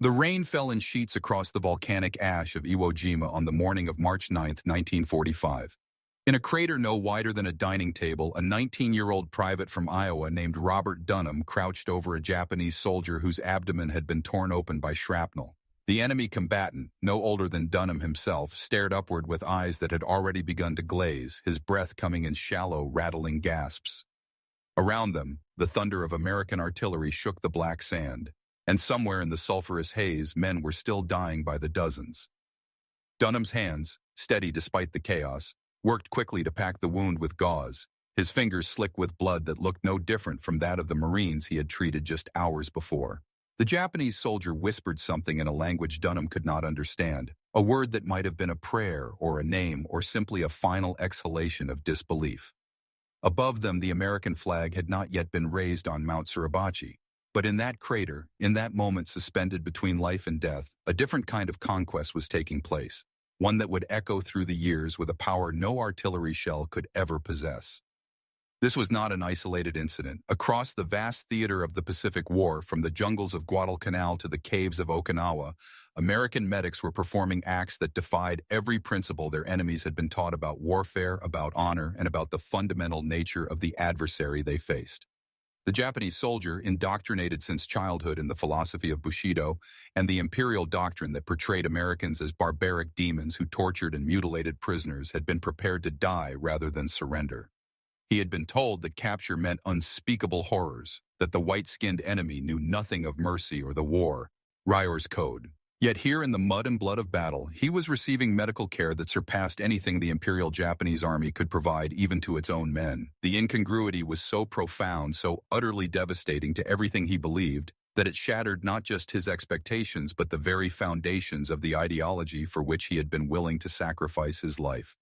The rain fell in sheets across the volcanic ash of Iwo Jima on the morning of March 9, 1945. In a crater no wider than a dining table, a 19-year-old private from Iowa named Robert Dunham crouched over a Japanese soldier whose abdomen had been torn open by shrapnel. The enemy combatant, no older than Dunham himself, stared upward with eyes that had already begun to glaze, his breath coming in shallow, rattling gasps. Around them, the thunder of American artillery shook the black sand, and somewhere in the sulphurous haze, men were still dying by the dozens. Dunham's hands, steady despite the chaos, worked quickly to pack the wound with gauze, his fingers slick with blood that looked no different from that of the Marines he had treated just hours before. The Japanese soldier whispered something in a language Dunham could not understand, a word that might have been a prayer or a name or simply a final exhalation of disbelief. Above them, the American flag had not yet been raised on Mount Suribachi. But in that crater, in that moment suspended between life and death, a different kind of conquest was taking place, one that would echo through the years with a power no artillery shell could ever possess. This was not an isolated incident. Across the vast theater of the Pacific War, from the jungles of Guadalcanal to the caves of Okinawa, American medics were performing acts that defied every principle their enemies had been taught about warfare, about honor, and about the fundamental nature of the adversary they faced. The Japanese soldier, indoctrinated since childhood in the philosophy of Bushido and the imperial doctrine that portrayed Americans as barbaric demons who tortured and mutilated prisoners, had been prepared to die rather than surrender. He had been told that capture meant unspeakable horrors, that the white-skinned enemy knew nothing of mercy or the war, Ryor's code. Yet here in the mud and blood of battle, he was receiving medical care that surpassed anything the Imperial Japanese Army could provide even to its own men. The incongruity was so profound, so utterly devastating to everything he believed, that it shattered not just his expectations but the very foundations of the ideology for which he had been willing to sacrifice his life.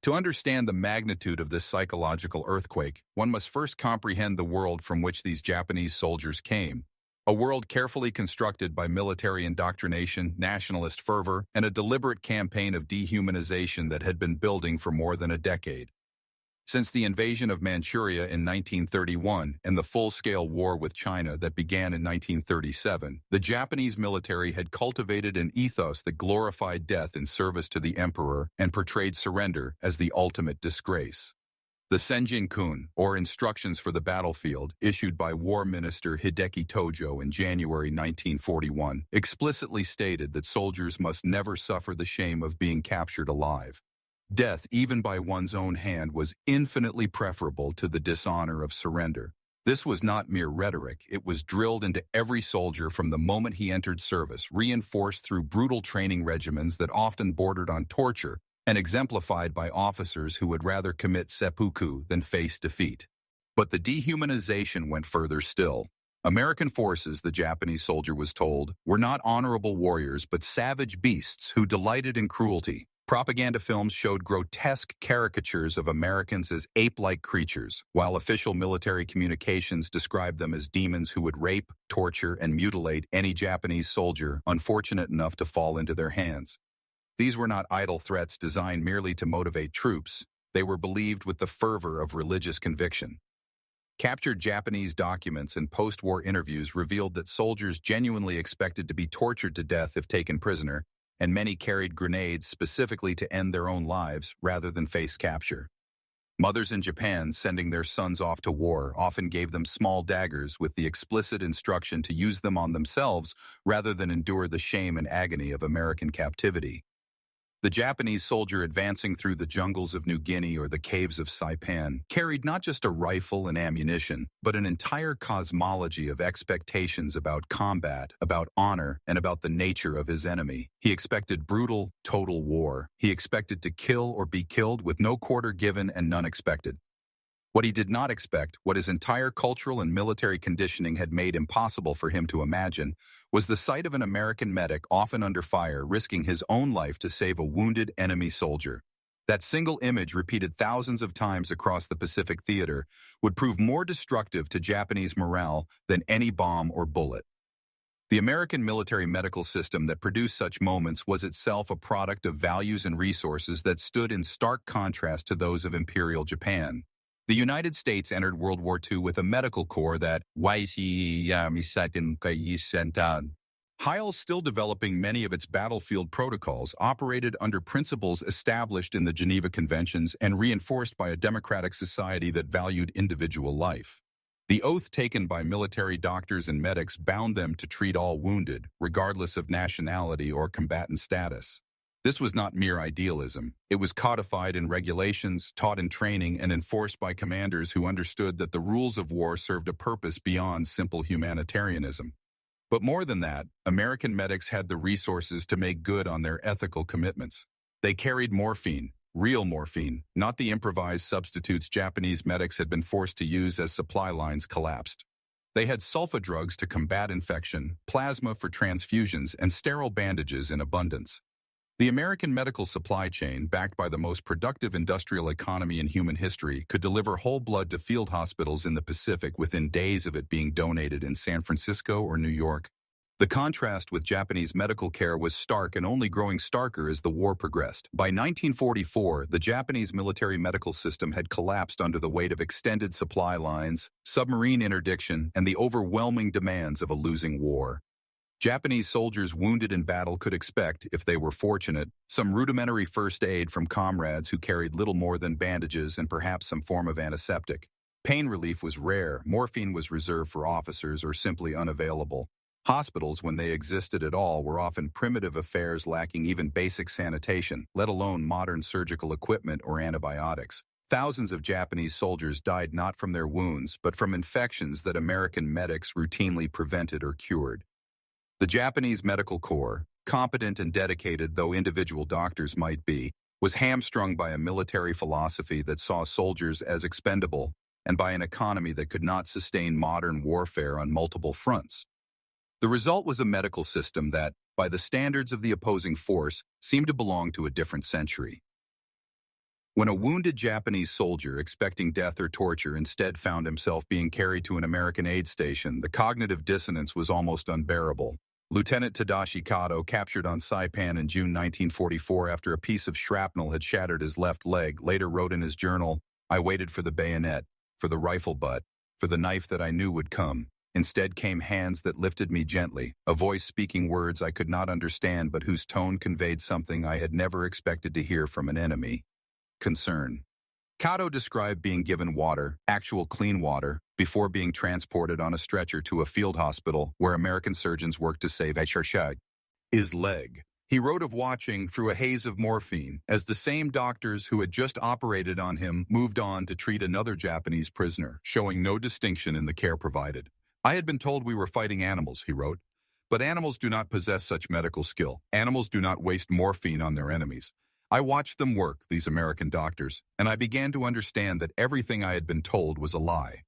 To understand the magnitude of this psychological earthquake, one must first comprehend the world from which these Japanese soldiers came. A world carefully constructed by military indoctrination, nationalist fervor, and a deliberate campaign of dehumanization that had been building for more than a decade. Since the invasion of Manchuria in 1931 and the full-scale war with China that began in 1937, the Japanese military had cultivated an ethos that glorified death in service to the emperor and portrayed surrender as the ultimate disgrace. The Senjin-kun, or Instructions for the Battlefield, issued by War Minister Hideki Tojo in January 1941, explicitly stated that soldiers must never suffer the shame of being captured alive. Death, even by one's own hand, was infinitely preferable to the dishonor of surrender. This was not mere rhetoric. It was drilled into every soldier from the moment he entered service, reinforced through brutal training regimens that often bordered on torture, and exemplified by officers who would rather commit seppuku than face defeat. But the dehumanization went further still. American forces, the Japanese soldier was told, were not honorable warriors but savage beasts who delighted in cruelty. Propaganda films showed grotesque caricatures of Americans as ape-like creatures, while official military communications described them as demons who would rape, torture, and mutilate any Japanese soldier unfortunate enough to fall into their hands. These were not idle threats designed merely to motivate troops. They were believed with the fervor of religious conviction. Captured Japanese documents and post-war interviews revealed that soldiers genuinely expected to be tortured to death if taken prisoner, and many carried grenades specifically to end their own lives rather than face capture. Mothers in Japan, sending their sons off to war, often gave them small daggers with the explicit instruction to use them on themselves rather than endure the shame and agony of American captivity. The Japanese soldier advancing through the jungles of New Guinea or the caves of Saipan carried not just a rifle and ammunition, but an entire cosmology of expectations about combat, about honor, and about the nature of his enemy. He expected brutal, total war. He expected to kill or be killed with no quarter given and none expected. What he did not expect, what his entire cultural and military conditioning had made impossible for him to imagine, was the sight of an American medic often under fire risking his own life to save a wounded enemy soldier. That single image, repeated thousands of times across the Pacific theater, would prove more destructive to Japanese morale than any bomb or bullet. The American military medical system that produced such moments was itself a product of values and resources that stood in stark contrast to those of Imperial Japan. The United States entered World War II with a medical corps that While still developing many of its battlefield protocols, operated under principles established in the Geneva Conventions and reinforced by a democratic society that valued individual life. The oath taken by military doctors and medics bound them to treat all wounded, regardless of nationality or combatant status. This was not mere idealism. It was codified in regulations, taught in training, and enforced by commanders who understood that the rules of war served a purpose beyond simple humanitarianism. But more than that, American medics had the resources to make good on their ethical commitments. They carried morphine, real morphine, not the improvised substitutes Japanese medics had been forced to use as supply lines collapsed. They had sulfa drugs to combat infection, plasma for transfusions, and sterile bandages in abundance. The American medical supply chain, backed by the most productive industrial economy in human history, could deliver whole blood to field hospitals in the Pacific within days of it being donated in San Francisco or New York. The contrast with Japanese medical care was stark and only growing starker as the war progressed. By 1944, the Japanese military medical system had collapsed under the weight of extended supply lines, submarine interdiction, and the overwhelming demands of a losing war. Japanese soldiers wounded in battle could expect, if they were fortunate, some rudimentary first aid from comrades who carried little more than bandages and perhaps some form of antiseptic. Pain relief was rare, morphine was reserved for officers or simply unavailable. Hospitals, when they existed at all, were often primitive affairs lacking even basic sanitation, let alone modern surgical equipment or antibiotics. Thousands of Japanese soldiers died not from their wounds, but from infections that American medics routinely prevented or cured. The Japanese Medical Corps, competent and dedicated though individual doctors might be, was hamstrung by a military philosophy that saw soldiers as expendable and by an economy that could not sustain modern warfare on multiple fronts. The result was a medical system that, by the standards of the opposing force, seemed to belong to a different century. When a wounded Japanese soldier expecting death or torture instead found himself being carried to an American aid station, the cognitive dissonance was almost unbearable. Lieutenant Tadashi Kato, captured on Saipan in June 1944 after a piece of shrapnel had shattered his left leg, later wrote in his journal, "I waited for the bayonet, for the rifle butt, for the knife that I knew would come. Instead came hands that lifted me gently, a voice speaking words I could not understand but whose tone conveyed something I had never expected to hear from an enemy. Concern." Kato described being given water, actual clean water, before being transported on a stretcher to a field hospital where American surgeons worked to save his leg. He wrote of watching, through a haze of morphine, as the same doctors who had just operated on him moved on to treat another Japanese prisoner, showing no distinction in the care provided. "I had been told we were fighting animals," he wrote. "But animals do not possess such medical skill. Animals do not waste morphine on their enemies. I watched them work, these American doctors, and I began to understand that everything I had been told was a lie."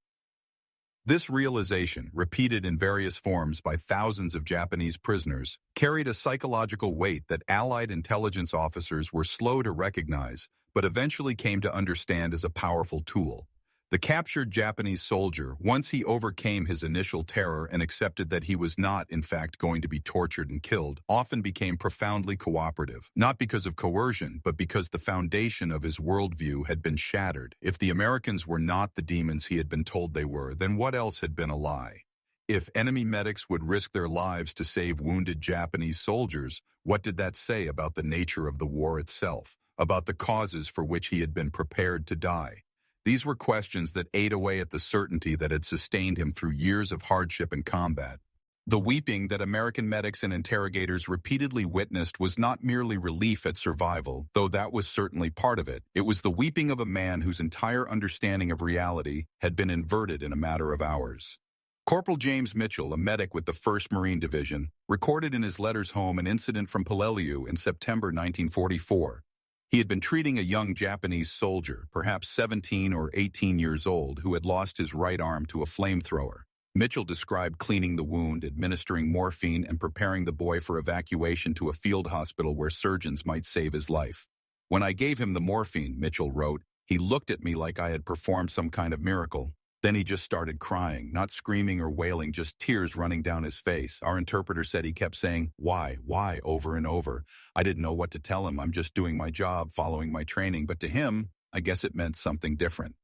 This realization, repeated in various forms by thousands of Japanese prisoners, carried a psychological weight that Allied intelligence officers were slow to recognize, but eventually came to understand as a powerful tool. The captured Japanese soldier, once he overcame his initial terror and accepted that he was not, in fact, going to be tortured and killed, often became profoundly cooperative, not because of coercion, but because the foundation of his worldview had been shattered. If the Americans were not the demons he had been told they were, then what else had been a lie? If enemy medics would risk their lives to save wounded Japanese soldiers, what did that say about the nature of the war itself, about the causes for which he had been prepared to die? These were questions that ate away at the certainty that had sustained him through years of hardship and combat. The weeping that American medics and interrogators repeatedly witnessed was not merely relief at survival, though that was certainly part of it. It was the weeping of a man whose entire understanding of reality had been inverted in a matter of hours. Corporal James Mitchell, a medic with the 1st Marine Division, recorded in his letters home an incident from Peleliu in September 1944. He had been treating a young Japanese soldier, perhaps 17 or 18 years old, who had lost his right arm to a flamethrower. Mitchell described cleaning the wound, administering morphine, and preparing the boy for evacuation to a field hospital where surgeons might save his life. "When I gave him the morphine," Mitchell wrote, "he looked at me like I had performed some kind of miracle. Then he just started crying, not screaming or wailing, just tears running down his face. Our interpreter said he kept saying, 'Why,' over and over. I didn't know what to tell him. I'm just doing my job, following my training. But to him, I guess it meant something different."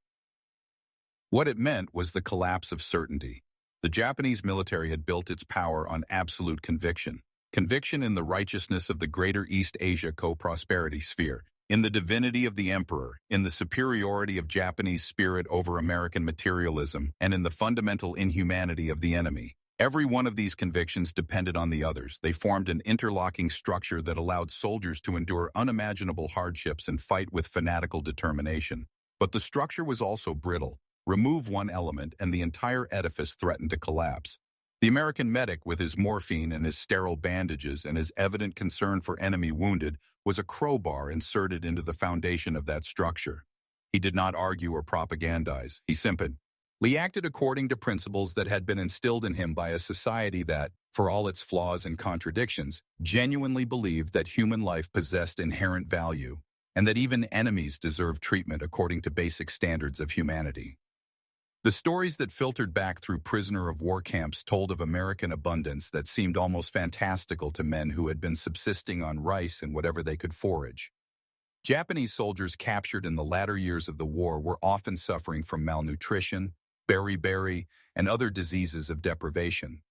What it meant was the collapse of certainty. The Japanese military had built its power on absolute conviction. Conviction in the righteousness of the greater East Asia co-prosperity sphere, in the divinity of the emperor, in the superiority of Japanese spirit over American materialism, and in the fundamental inhumanity of the enemy. Every one of these convictions depended on the others. They formed an interlocking structure that allowed soldiers to endure unimaginable hardships and fight with fanatical determination. But the structure was also brittle. Remove one element and the entire edifice threatened to collapse. The American medic, with his morphine and his sterile bandages and his evident concern for enemy wounded, was a crowbar inserted into the foundation of that structure. He did not argue or propagandize. He simply acted according to principles that had been instilled in him by a society that, for all its flaws and contradictions, genuinely believed that human life possessed inherent value, and that even enemies deserved treatment according to basic standards of humanity. The stories that filtered back through prisoner of war camps told of American abundance that seemed almost fantastical to men who had been subsisting on rice and whatever they could forage. Japanese soldiers captured in the latter years of the war were often suffering from malnutrition, beriberi, and other diseases of deprivation.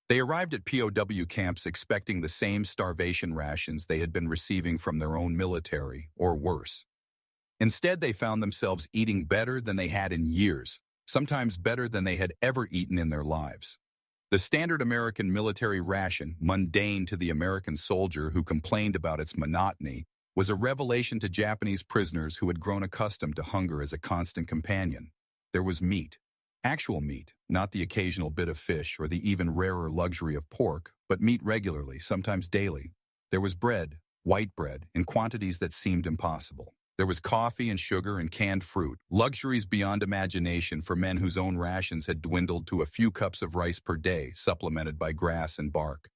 They arrived at POW camps expecting the same starvation rations they had been receiving from their own military, or worse. Instead, they found themselves eating better than they had in years, sometimes better than they had ever eaten in their lives. The standard American military ration, mundane to the American soldier who complained about its monotony, was a revelation to Japanese prisoners who had grown accustomed to hunger as a constant companion. There was meat. Actual meat, not the occasional bit of fish or the even rarer luxury of pork, but meat regularly, sometimes daily. There was bread, white bread, in quantities that seemed impossible. There was coffee and sugar and canned fruit, luxuries beyond imagination for men whose own rations had dwindled to a few cups of rice per day, supplemented by grass and bark.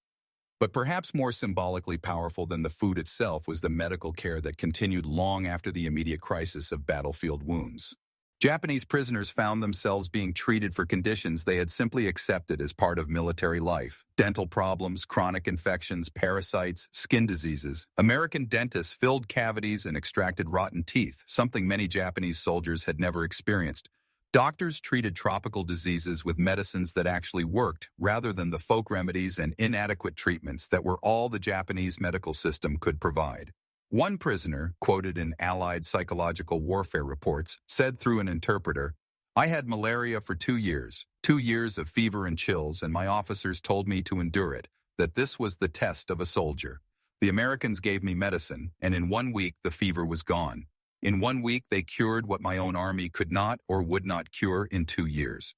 But perhaps more symbolically powerful than the food itself was the medical care that continued long after the immediate crisis of battlefield wounds. Japanese prisoners found themselves being treated for conditions they had simply accepted as part of military life. Dental problems, chronic infections, parasites, skin diseases. American dentists filled cavities and extracted rotten teeth, something many Japanese soldiers had never experienced. Doctors treated tropical diseases with medicines that actually worked, rather than the folk remedies and inadequate treatments that were all the Japanese medical system could provide. One prisoner, quoted in Allied psychological warfare reports, said through an interpreter, "I had malaria for 2 years, 2 years of fever and chills, and my officers told me to endure it, that this was the test of a soldier. The Americans gave me medicine, and in 1 week the fever was gone. In 1 week they cured what my own army could not or would not cure in 2 years."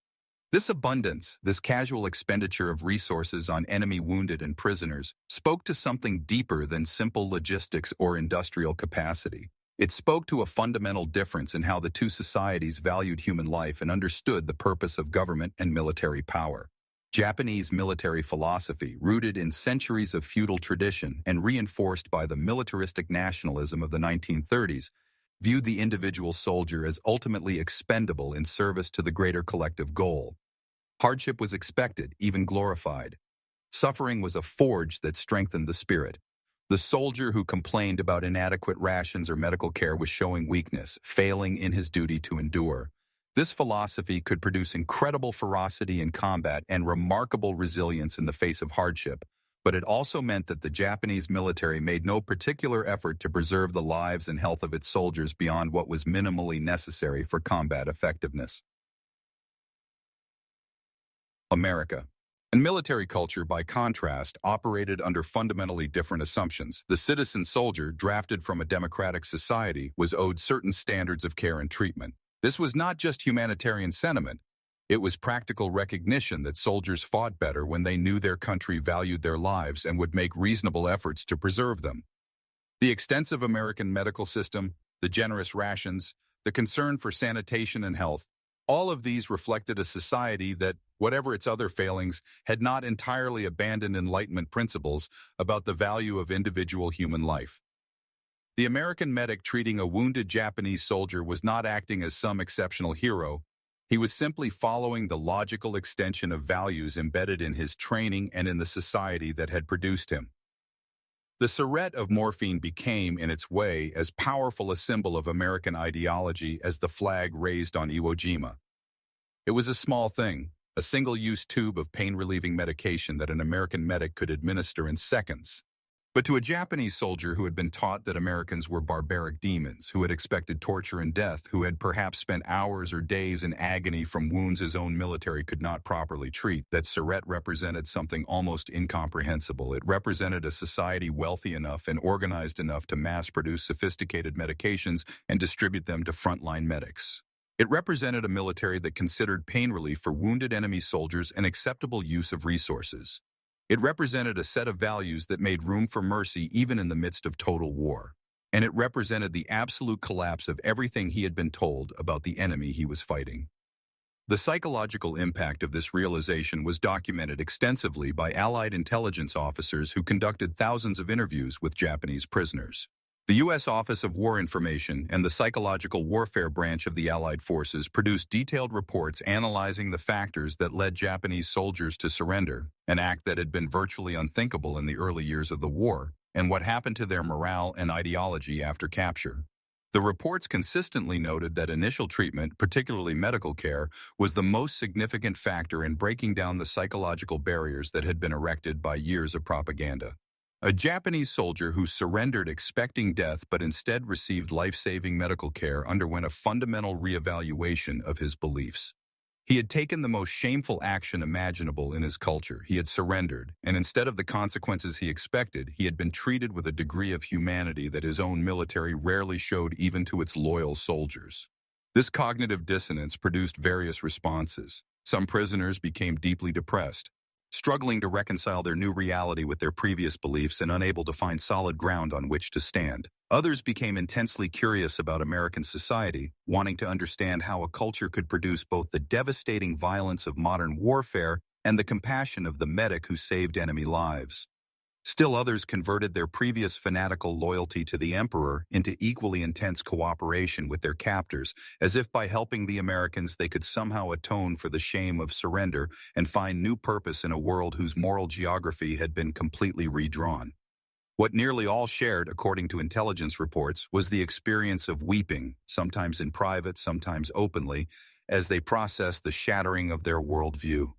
This abundance, this casual expenditure of resources on enemy wounded and prisoners, spoke to something deeper than simple logistics or industrial capacity. It spoke to a fundamental difference in how the two societies valued human life and understood the purpose of government and military power. Japanese military philosophy, rooted in centuries of feudal tradition and reinforced by the militaristic nationalism of the 1930s, viewed the individual soldier as ultimately expendable in service to the greater collective goal. Hardship was expected, even glorified. Suffering was a forge that strengthened the spirit. The soldier who complained about inadequate rations or medical care was showing weakness, failing in his duty to endure. This philosophy could produce incredible ferocity in combat and remarkable resilience in the face of hardship, but it also meant that the Japanese military made no particular effort to preserve the lives and health of its soldiers beyond what was minimally necessary for combat effectiveness. America. And military culture, by contrast, operated under fundamentally different assumptions. The citizen soldier, drafted from a democratic society, was owed certain standards of care and treatment. This was not just humanitarian sentiment. It was practical recognition that soldiers fought better when they knew their country valued their lives and would make reasonable efforts to preserve them. The extensive American medical system, the generous rations, the concern for sanitation and health, all of these reflected a society that, whatever its other failings, had not entirely abandoned Enlightenment principles about the value of individual human life. The American medic treating a wounded Japanese soldier was not acting as some exceptional hero. He was simply following the logical extension of values embedded in his training and in the society that had produced him. The syrette of morphine became, in its way, as powerful a symbol of American ideology as the flag raised on Iwo Jima. It was a small thing, a single-use tube of pain-relieving medication that an American medic could administer in seconds. But to a Japanese soldier who had been taught that Americans were barbaric demons, who had expected torture and death, who had perhaps spent hours or days in agony from wounds his own military could not properly treat, that syrette represented something almost incomprehensible. It represented a society wealthy enough and organized enough to mass-produce sophisticated medications and distribute them to frontline medics. It represented a military that considered pain relief for wounded enemy soldiers an acceptable use of resources. It represented a set of values that made room for mercy even in the midst of total war. And it represented the absolute collapse of everything he had been told about the enemy he was fighting. The psychological impact of this realization was documented extensively by Allied intelligence officers who conducted thousands of interviews with Japanese prisoners. The U.S. Office of War Information and the Psychological Warfare Branch of the Allied Forces produced detailed reports analyzing the factors that led Japanese soldiers to surrender, an act that had been virtually unthinkable in the early years of the war, and what happened to their morale and ideology after capture. The reports consistently noted that initial treatment, particularly medical care, was the most significant factor in breaking down the psychological barriers that had been erected by years of propaganda. A Japanese soldier who surrendered expecting death but instead received life-saving medical care underwent a fundamental reevaluation of his beliefs. He had taken the most shameful action imaginable in his culture. He had surrendered, and instead of the consequences he expected, he had been treated with a degree of humanity that his own military rarely showed even to its loyal soldiers. This cognitive dissonance produced various responses. Some prisoners became deeply depressed, struggling to reconcile their new reality with their previous beliefs and unable to find solid ground on which to stand. Others became intensely curious about American society, wanting to understand how a culture could produce both the devastating violence of modern warfare and the compassion of the medic who saved enemy lives. Still others converted their previous fanatical loyalty to the emperor into equally intense cooperation with their captors, as if by helping the Americans they could somehow atone for the shame of surrender and find new purpose in a world whose moral geography had been completely redrawn. What nearly all shared, according to intelligence reports, was the experience of weeping, sometimes in private, sometimes openly, as they processed the shattering of their worldview.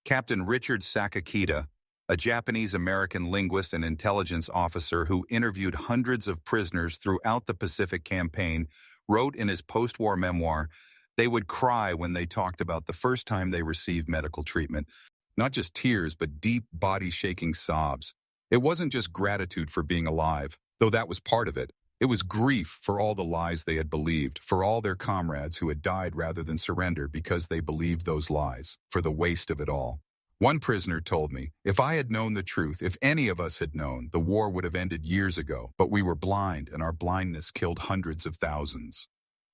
Captain Richard Sakakita, a Japanese-American linguist and intelligence officer who interviewed hundreds of prisoners throughout the Pacific Campaign, wrote in his post-war memoir, "They would cry when they talked about the first time they received medical treatment. Not just tears, but deep, body-shaking sobs. It wasn't just gratitude for being alive, though that was part of it. It was grief for all the lies they had believed, for all their comrades who had died rather than surrender because they believed those lies, for the waste of it all. One prisoner told me, if I had known the truth, if any of us had known, the war would have ended years ago, but we were blind and our blindness killed hundreds of thousands."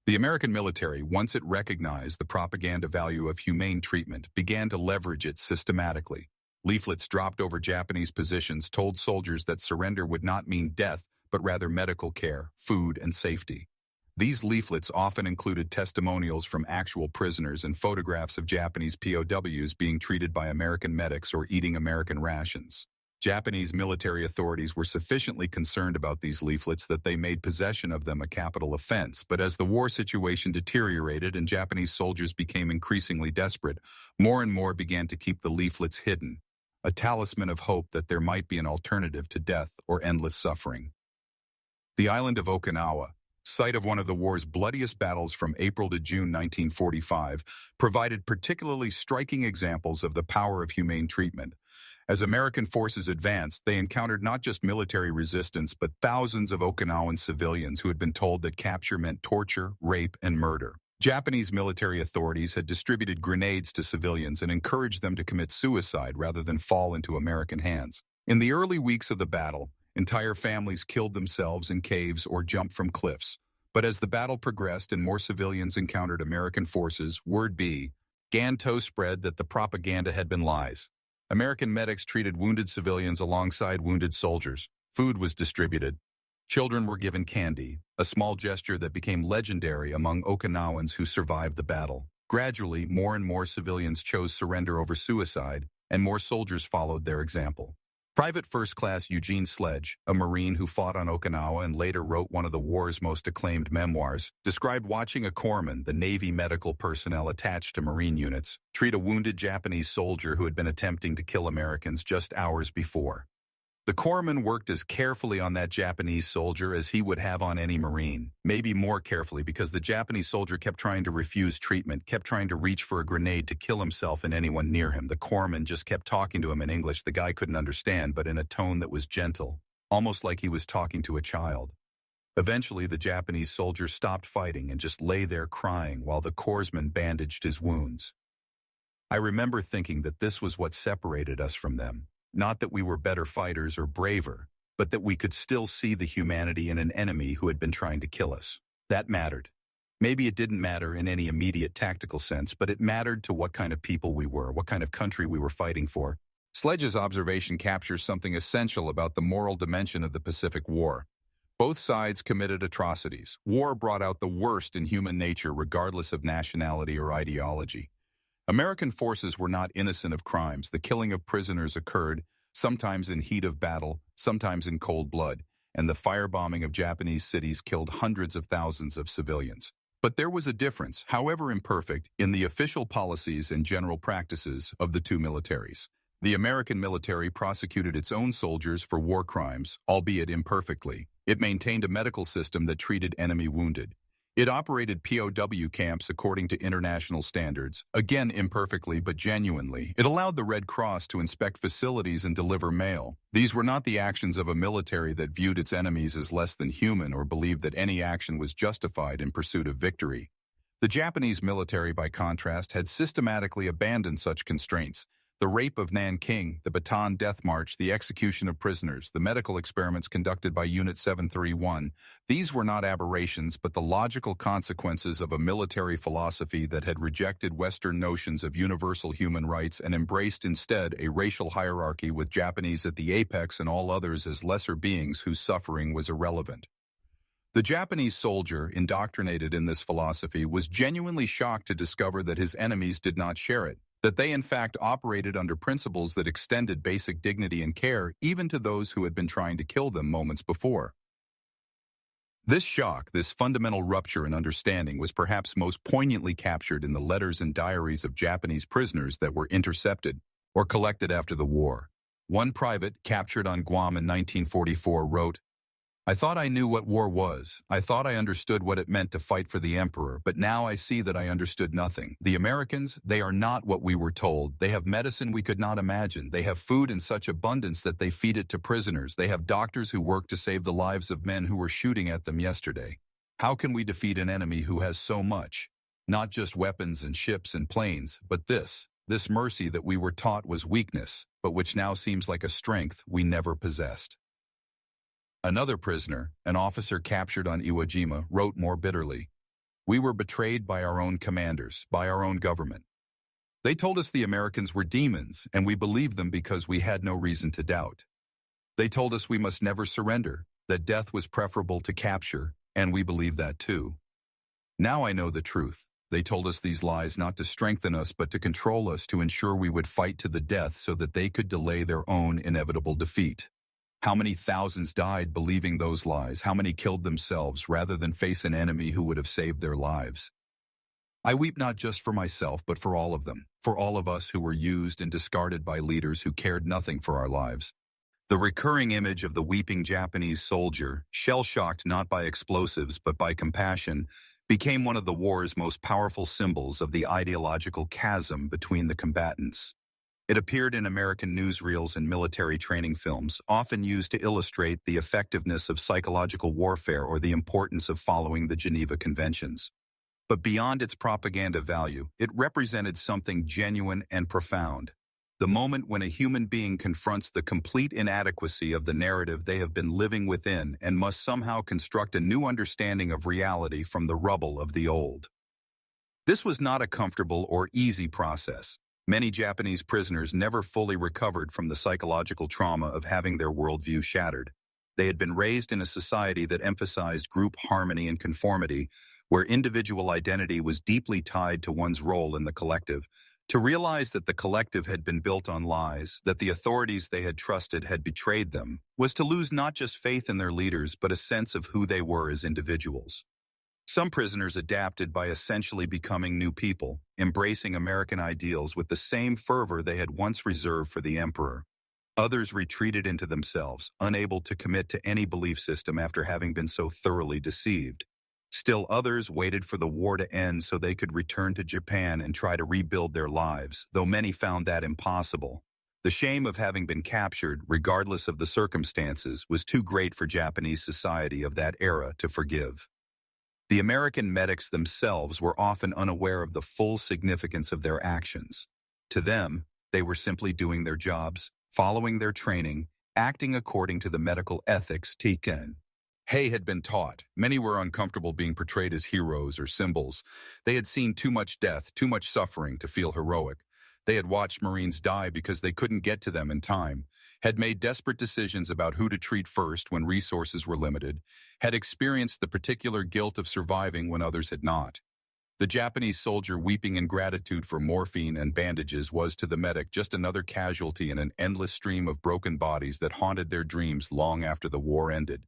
The American military, once it recognized the propaganda value of humane treatment, began to leverage it systematically. Leaflets dropped over Japanese positions told soldiers that surrender would not mean death, but rather medical care, food, and safety. These leaflets often included testimonials from actual prisoners and photographs of Japanese POWs being treated by American medics or eating American rations. Japanese military authorities were sufficiently concerned about these leaflets that they made possession of them a capital offense, but as the war situation deteriorated and Japanese soldiers became increasingly desperate, more and more began to keep the leaflets hidden, a talisman of hope that there might be an alternative to death or endless suffering. The island of Okinawa, site of one of the war's bloodiest battles from April to June 1945, provided particularly striking examples of the power of humane treatment. As American forces advanced, they encountered not just military resistance, but thousands of Okinawan civilians who had been told that capture meant torture, rape, and murder. Japanese military authorities had distributed grenades to civilians and encouraged them to commit suicide rather than fall into American hands. In the early weeks of the battle, entire families killed themselves in caves or jumped from cliffs. But as the battle progressed and more civilians encountered American forces, word began to spread that the propaganda had been lies. American medics treated wounded civilians alongside wounded soldiers. Food was distributed. Children were given candy, a small gesture that became legendary among Okinawans who survived the battle. Gradually, more and more civilians chose surrender over suicide, and more soldiers followed their example. Private First Class Eugene Sledge, a Marine who fought on Okinawa and later wrote one of the war's most acclaimed memoirs, described watching a corpsman, the Navy medical personnel attached to Marine units, treat a wounded Japanese soldier who had been attempting to kill Americans just hours before. The corpsman worked as carefully on that Japanese soldier as he would have on any Marine, maybe more carefully because the Japanese soldier kept trying to refuse treatment, kept trying to reach for a grenade to kill himself and anyone near him. The corpsman just kept talking to him in English the guy couldn't understand, but in a tone that was gentle, almost like he was talking to a child. Eventually, the Japanese soldier stopped fighting and just lay there crying while the corpsman bandaged his wounds. I remember thinking that this was what separated us from them. Not that we were better fighters or braver, but that we could still see the humanity in an enemy who had been trying to kill us. That mattered. Maybe it didn't matter in any immediate tactical sense, but it mattered to what kind of people we were, what kind of country we were fighting for. Sledge's observation captures something essential about the moral dimension of the Pacific War. Both sides committed atrocities. War brought out the worst in human nature regardless of nationality or ideology. American forces were not innocent of crimes. The killing of prisoners occurred, sometimes in heat of battle, sometimes in cold blood, and the firebombing of Japanese cities killed hundreds of thousands of civilians. But there was a difference, however imperfect, in the official policies and general practices of the two militaries. The American military prosecuted its own soldiers for war crimes, albeit imperfectly. It maintained a medical system that treated enemy wounded. It operated POW camps according to international standards, again imperfectly but genuinely. It allowed the Red Cross to inspect facilities and deliver mail. These were not the actions of a military that viewed its enemies as less than human or believed that any action was justified in pursuit of victory. The Japanese military, by contrast, had systematically abandoned such constraints. The rape of Nanking, the Bataan Death March, the execution of prisoners, the medical experiments conducted by Unit 731, these were not aberrations but the logical consequences of a military philosophy that had rejected Western notions of universal human rights and embraced instead a racial hierarchy with Japanese at the apex and all others as lesser beings whose suffering was irrelevant. The Japanese soldier, indoctrinated in this philosophy, was genuinely shocked to discover that his enemies did not share it, that they in fact operated under principles that extended basic dignity and care even to those who had been trying to kill them moments before. This shock, this fundamental rupture in understanding, was perhaps most poignantly captured in the letters and diaries of Japanese prisoners that were intercepted or collected after the war. One private, captured on Guam in 1944, wrote, "I thought I knew what war was. I thought I understood what it meant to fight for the emperor, but now I see that I understood nothing. The Americans, they are not what we were told. They have medicine we could not imagine. They have food in such abundance that they feed it to prisoners. They have doctors who work to save the lives of men who were shooting at them yesterday. How can we defeat an enemy who has so much? Not just weapons and ships and planes, but this mercy that we were taught was weakness, but which now seems like a strength we never possessed." Another prisoner, an officer captured on Iwo Jima, wrote more bitterly, "We were betrayed by our own commanders, by our own government. They told us the Americans were demons, and we believed them because we had no reason to doubt. They told us we must never surrender, that death was preferable to capture, and we believed that too. Now I know the truth. They told us these lies not to strengthen us but to control us, to ensure we would fight to the death so that they could delay their own inevitable defeat. How many thousands died believing those lies? How many killed themselves rather than face an enemy who would have saved their lives? I weep not just for myself, but for all of them, for all of us who were used and discarded by leaders who cared nothing for our lives." The recurring image of the weeping Japanese soldier, shell-shocked not by explosives but by compassion, became one of the war's most powerful symbols of the ideological chasm between the combatants. It appeared in American newsreels and military training films, often used to illustrate the effectiveness of psychological warfare or the importance of following the Geneva Conventions. But beyond its propaganda value, it represented something genuine and profound. The moment when a human being confronts the complete inadequacy of the narrative they have been living within and must somehow construct a new understanding of reality from the rubble of the old. This was not a comfortable or easy process. Many Japanese prisoners never fully recovered from the psychological trauma of having their worldview shattered. They had been raised in a society that emphasized group harmony and conformity, where individual identity was deeply tied to one's role in the collective. To realize that the collective had been built on lies, that the authorities they had trusted had betrayed them, was to lose not just faith in their leaders but a sense of who they were as individuals. Some prisoners adapted by essentially becoming new people, embracing American ideals with the same fervor they had once reserved for the emperor. Others retreated into themselves, unable to commit to any belief system after having been so thoroughly deceived. Still others waited for the war to end so they could return to Japan and try to rebuild their lives, though many found that impossible. The shame of having been captured, regardless of the circumstances, was too great for Japanese society of that era to forgive. The American medics themselves were often unaware of the full significance of their actions. To them, they were simply doing their jobs, following their training, acting according to the medical ethics taken. Hay had been taught. Many were uncomfortable being portrayed as heroes or symbols. They had seen too much death, too much suffering to feel heroic. They had watched Marines die because they couldn't get to them in time, had made desperate decisions about who to treat first when resources were limited, had experienced the particular guilt of surviving when others had not. The Japanese soldier weeping in gratitude for morphine and bandages was to the medic just another casualty in an endless stream of broken bodies that haunted their dreams long after the war ended.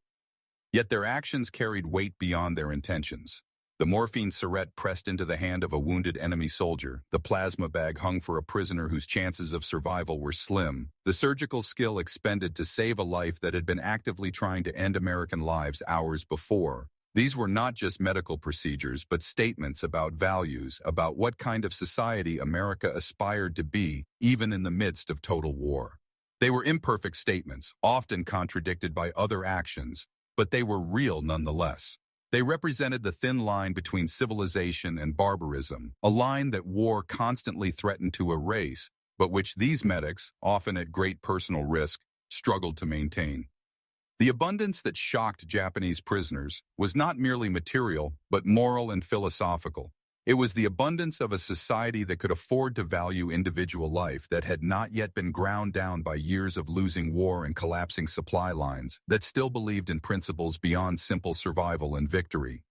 Yet their actions carried weight beyond their intentions. The morphine syrette pressed into the hand of a wounded enemy soldier, the plasma bag hung for a prisoner whose chances of survival were slim, the surgical skill expended to save a life that had been actively trying to end American lives hours before. These were not just medical procedures, but statements about values, about what kind of society America aspired to be, even in the midst of total war. They were imperfect statements, often contradicted by other actions, but they were real nonetheless. They represented the thin line between civilization and barbarism, a line that war constantly threatened to erase, but which these medics, often at great personal risk, struggled to maintain. The abundance that shocked Japanese prisoners was not merely material, but moral and philosophical. It was the abundance of a society that could afford to value individual life, that had not yet been ground down by years of losing war and collapsing supply lines, that still believed in principles beyond simple survival and victory.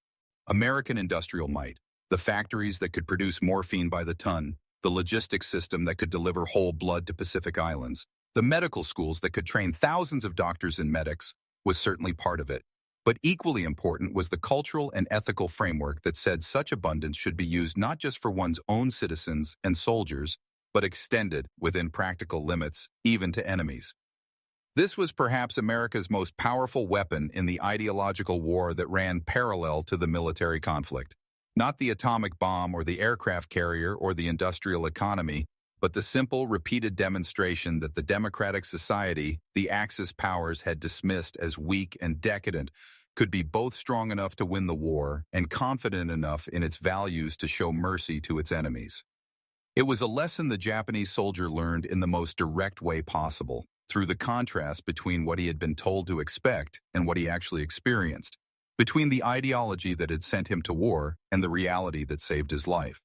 American industrial might, the factories that could produce morphine by the ton, the logistics system that could deliver whole blood to Pacific Islands, the medical schools that could train thousands of doctors and medics, was certainly part of it. But equally important was the cultural and ethical framework that said such abundance should be used not just for one's own citizens and soldiers, but extended, within practical limits, even to enemies. This was perhaps America's most powerful weapon in the ideological war that ran parallel to the military conflict. Not the atomic bomb or the aircraft carrier or the industrial economy, but the simple, repeated demonstration that the democratic society the Axis powers had dismissed as weak and decadent could be both strong enough to win the war and confident enough in its values to show mercy to its enemies. It was a lesson the Japanese soldier learned in the most direct way possible, through the contrast between what he had been told to expect and what he actually experienced, between the ideology that had sent him to war and the reality that saved his life.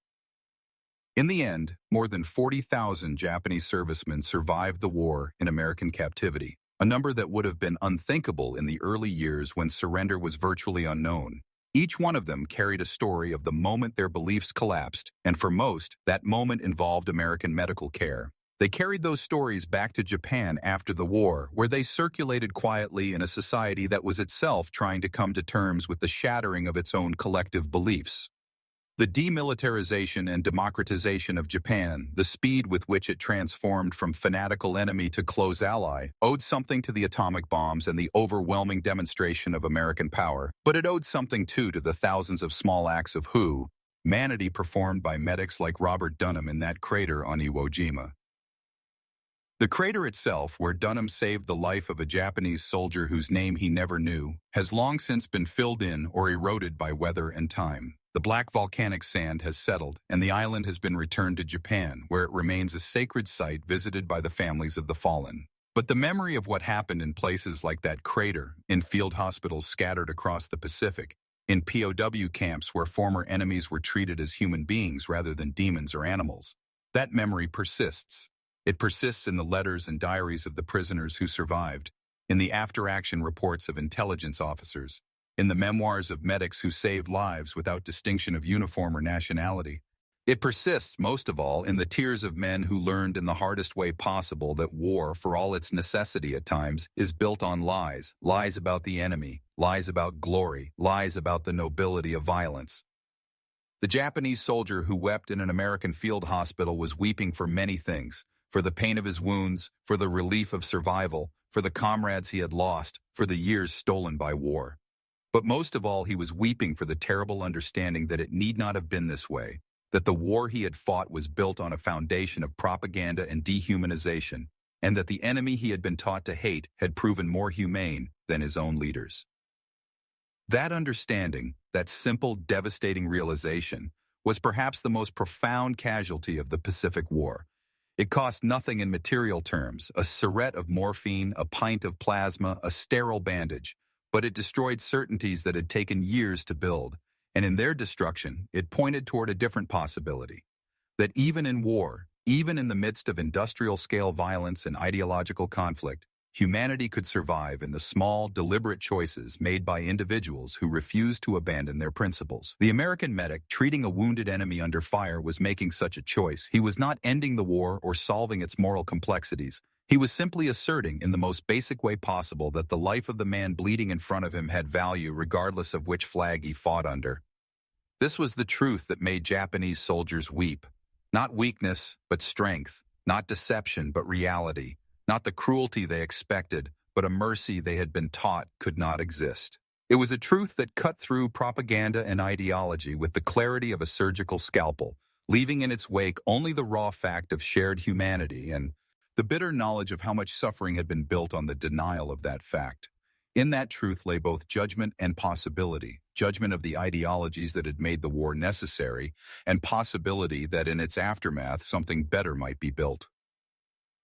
In the end, more than 40,000 Japanese servicemen survived the war in American captivity, a number that would have been unthinkable in the early years when surrender was virtually unknown. Each one of them carried a story of the moment their beliefs collapsed, and for most, that moment involved American medical care. They carried those stories back to Japan after the war, where they circulated quietly in a society that was itself trying to come to terms with the shattering of its own collective beliefs. The demilitarization and democratization of Japan, the speed with which it transformed from fanatical enemy to close ally, owed something to the atomic bombs and the overwhelming demonstration of American power, but it owed something too to the thousands of small acts of humanity performed by medics like Robert Dunham in that crater on Iwo Jima. The crater itself, where Dunham saved the life of a Japanese soldier whose name he never knew, has long since been filled in or eroded by weather and time. The black volcanic sand has settled, and the island has been returned to Japan, where it remains a sacred site visited by the families of the fallen. But the memory of what happened in places like that crater, in field hospitals scattered across the Pacific, in POW camps where former enemies were treated as human beings rather than demons or animals, that memory persists. It persists in the letters and diaries of the prisoners who survived, in the after-action reports of intelligence officers, in the memoirs of medics who saved lives without distinction of uniform or nationality. It persists, most of all, in the tears of men who learned in the hardest way possible that war, for all its necessity at times, is built on lies. Lies about the enemy, lies about glory, lies about the nobility of violence. The Japanese soldier who wept in an American field hospital was weeping for many things: for the pain of his wounds, for the relief of survival, for the comrades he had lost, for the years stolen by war. But most of all, he was weeping for the terrible understanding that it need not have been this way, that the war he had fought was built on a foundation of propaganda and dehumanization, and that the enemy he had been taught to hate had proven more humane than his own leaders. That understanding, that simple, devastating realization, was perhaps the most profound casualty of the Pacific War. It cost nothing in material terms: a syrette of morphine, a pint of plasma, a sterile bandage, but it destroyed certainties that had taken years to build, and in their destruction, it pointed toward a different possibility: that even in war, even in the midst of industrial-scale violence and ideological conflict, humanity could survive in the small, deliberate choices made by individuals who refused to abandon their principles. The American medic treating a wounded enemy under fire was making such a choice. He was not ending the war or solving its moral complexities. He was simply asserting in the most basic way possible that the life of the man bleeding in front of him had value regardless of which flag he fought under. This was the truth that made Japanese soldiers weep. Not weakness, but strength. Not deception, but reality. Not the cruelty they expected, but a mercy they had been taught could not exist. It was a truth that cut through propaganda and ideology with the clarity of a surgical scalpel, leaving in its wake only the raw fact of shared humanity and the bitter knowledge of how much suffering had been built on the denial of that fact. In that truth lay both judgment and possibility: judgment of the ideologies that had made the war necessary, and possibility that in its aftermath something better might be built.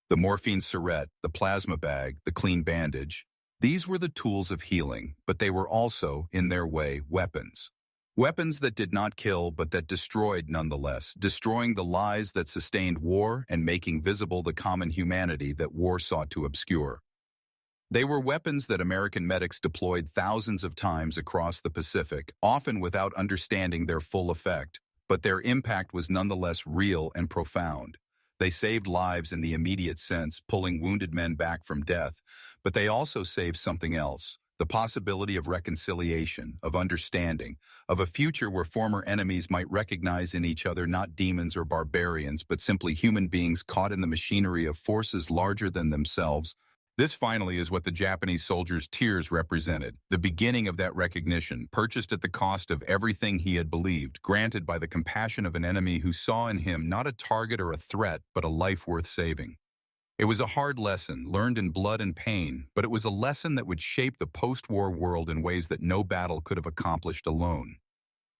The morphine syrette, the plasma bag, the clean bandage, these were the tools of healing, but they were also, in their way, weapons. Weapons that did not kill, but that destroyed nonetheless, destroying the lies that sustained war and making visible the common humanity that war sought to obscure. They were weapons that American medics deployed thousands of times across the Pacific, often without understanding their full effect, but their impact was nonetheless real and profound. They saved lives in the immediate sense, pulling wounded men back from death, but they also saved something else: the possibility of reconciliation, of understanding, of a future where former enemies might recognize in each other not demons or barbarians, but simply human beings caught in the machinery of forces larger than themselves. This finally is what the Japanese soldiers' tears represented: the beginning of that recognition, purchased at the cost of everything he had believed, granted by the compassion of an enemy who saw in him not a target or a threat, but a life worth saving. It was a hard lesson, learned in blood and pain, but it was a lesson that would shape the post-war world in ways that no battle could have accomplished alone.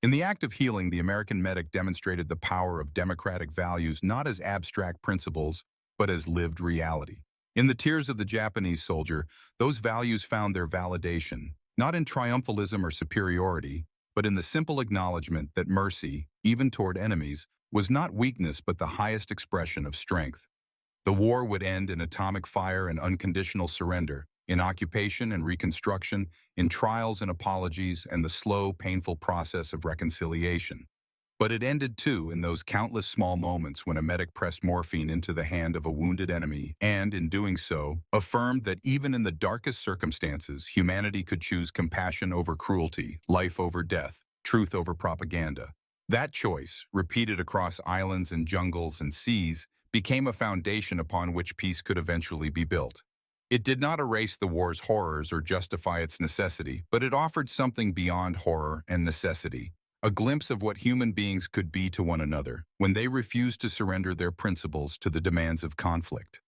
In the act of healing, the American medic demonstrated the power of democratic values not as abstract principles, but as lived reality. In the tears of the Japanese soldier, those values found their validation, not in triumphalism or superiority, but in the simple acknowledgement that mercy, even toward enemies, was not weakness but the highest expression of strength. The war would end in atomic fire and unconditional surrender, in occupation and reconstruction, in trials and apologies, and the slow, painful process of reconciliation. But it ended, too, in those countless small moments when a medic pressed morphine into the hand of a wounded enemy and, in doing so, affirmed that even in the darkest circumstances, humanity could choose compassion over cruelty, life over death, truth over propaganda. That choice, repeated across islands and jungles and seas, became a foundation upon which peace could eventually be built. It did not erase the war's horrors or justify its necessity, but it offered something beyond horror and necessity: a glimpse of what human beings could be to one another when they refused to surrender their principles to the demands of conflict.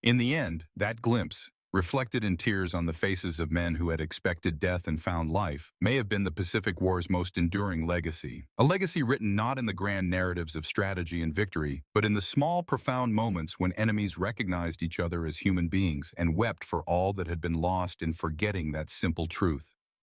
In the end, that glimpse, reflected in tears on the faces of men who had expected death and found life, may have been the Pacific War's most enduring legacy. A legacy written not in the grand narratives of strategy and victory, but in the small, profound moments when enemies recognized each other as human beings and wept for all that had been lost in forgetting that simple truth.